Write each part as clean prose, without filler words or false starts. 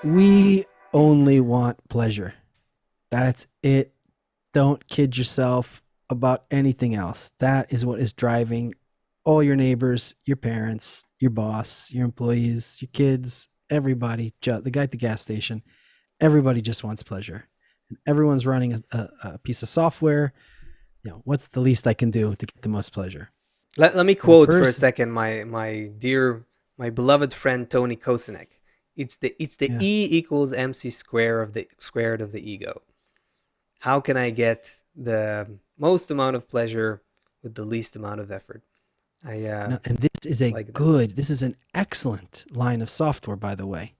We only want pleasure. That's it. Don't kid yourself about anything else. That is what is driving all your neighbors, your parents, your boss, your employees, your kids, everybody, the guy at the gas station. Everybody just wants pleasure. Everyone's running a piece of software. What's the least I can do to get the most pleasure? Let me For the quote for a person, second my beloved friend Tony Kosanek. It's the yeah. E equals MC square of the squared of the ego. How can I get the most amount of pleasure with the least amount of effort? I No, and like that. this is an excellent line of software, by the way.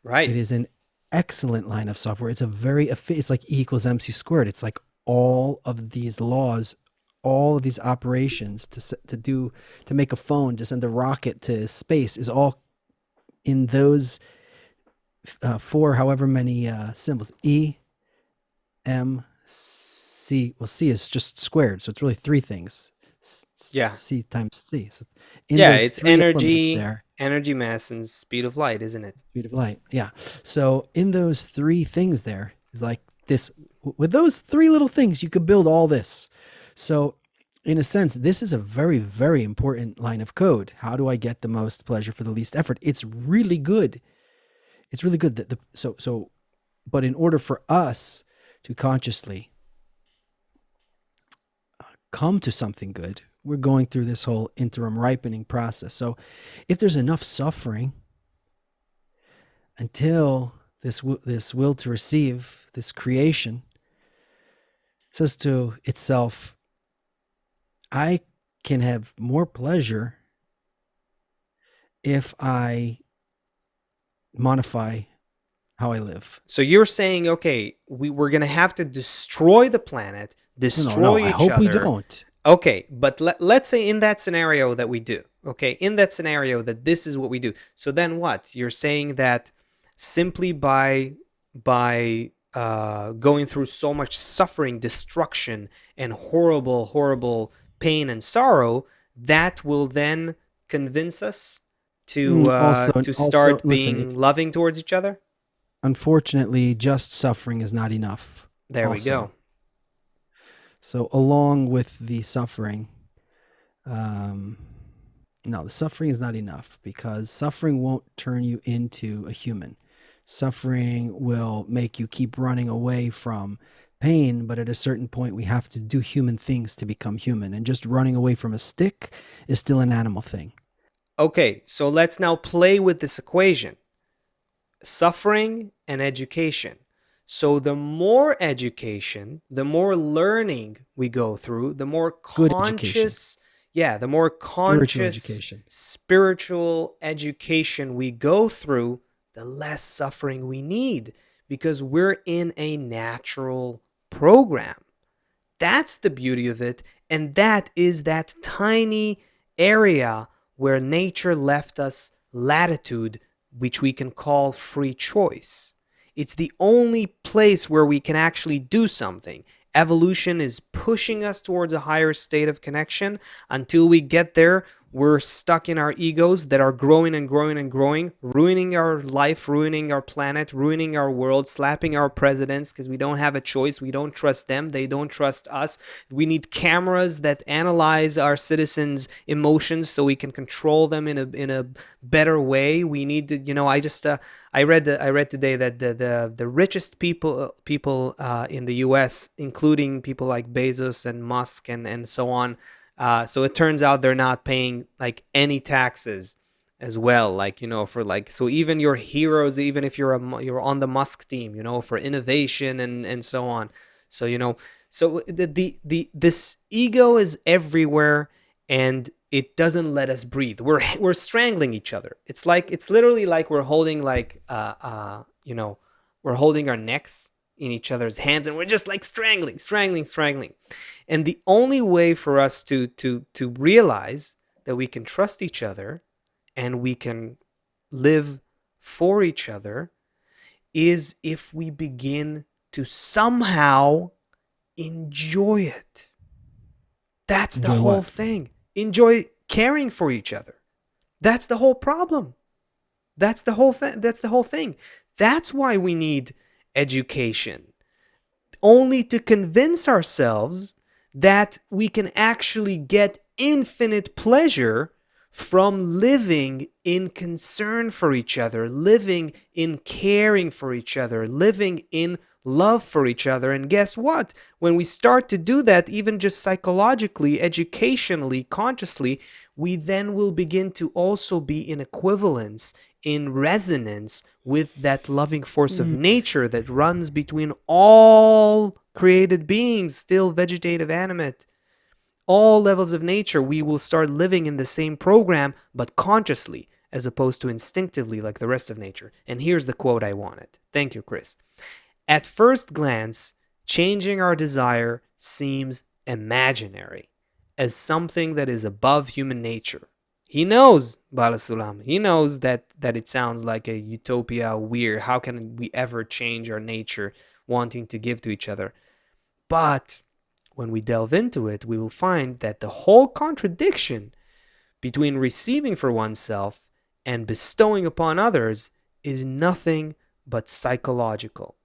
Right. It is an excellent line of software. It's like E equals MC squared. It's like all of these laws, all of these operations to make a phone, to send a rocket to space is all in those four, however many symbols. E, M, C. Well, C is just squared, so it's really three things. Yeah. C times C. So in Yeah, those it's three elements there, energy, mass, and speed of light, isn't it? speed of light. Yeah. So in those three things there is like this. With those three little things, you could build all this. So in a sense, this is a very, very important line of code. How do I get the most pleasure for the least effort? It's really good. It's really good that but in order for us to consciously come to something good, we're going through this whole interim ripening process. So if there's enough suffering until this will to receive, this creation says to itself, I can have more pleasure if I modify how I live. So you're saying, okay, we're gonna have to destroy the planet, No, no, destroy no. I each hope we other. don't. Okay, but let's say in that scenario that we do. Okay, in that scenario that this is what we do. So then what? You're saying that simply by going through so much suffering, destruction, and horrible pain and sorrow, that will then convince us to Also, start listen. If being loving towards each other. unfortunately, just suffering is not enough. There we Also, go. so along with the suffering, um, no, the suffering is not enough because suffering won't turn you into a human. Suffering will make you keep running away from pain, but at a certain point, we have to do human things to become human. And just running away from a stick is still an animal thing. Okay, so let's now play with this equation: suffering and education. So the more education, the more learning we go through, the more Good education, conscious, yeah, the more spiritual conscious education. spiritual education we go through, the less suffering we need because we're in a natural program. That's the beauty of it. And that is that tiny area where nature left us latitude, which we can call free choice. It's the only place where we can actually do something. Evolution is pushing us towards a higher state of connection. Until we get there, we're stuck in our egos that are growing and growing and growing, ruining our life, ruining our planet, ruining our world, slapping our presidents because we don't have a choice. We don't trust them. They don't trust us. We need cameras that analyze our citizens' emotions so we can control them in a better way. We need to, I read today that the richest people in the U.S., including people like Bezos and Musk and so on. So it turns out they're not paying like any taxes as well. Like for like so even your heroes, even if you're on the Musk team, for innovation and so on. So so this ego is everywhere, and it doesn't let us breathe. We're strangling each other. It's literally like we're holding like we're holding our necks in each other's hands, and we're just like strangling. And the only way for us to realize that we can trust each other and we can live for each other is if we begin to somehow enjoy it. That's the Enjoy whole what? thing. Enjoy caring for each other. That's the whole problem. That's the whole thing. That's the whole thing. That's why we need education. Only to convince ourselves that we can actually get infinite pleasure from living in concern for each other, living in caring for each other, living in love for each other. And guess what? When we start to do that, even just psychologically, educationally, consciously, we then will begin to also be in equivalence, in resonance with that loving force of nature that runs between all created beings, still vegetative, animate, all levels of nature. We will start living in the same program, but consciously, as opposed to instinctively like the rest of nature. And here's the quote I wanted. Thank you, Chris. At first glance, changing our desire seems imaginary, as something that is above human nature. He knows, Bala Sulam, he knows that it sounds like a utopia, weird. How can we ever change our nature wanting to give to each other? But when we delve into it, we will find that the whole contradiction between receiving for oneself and bestowing upon others is nothing but psychological.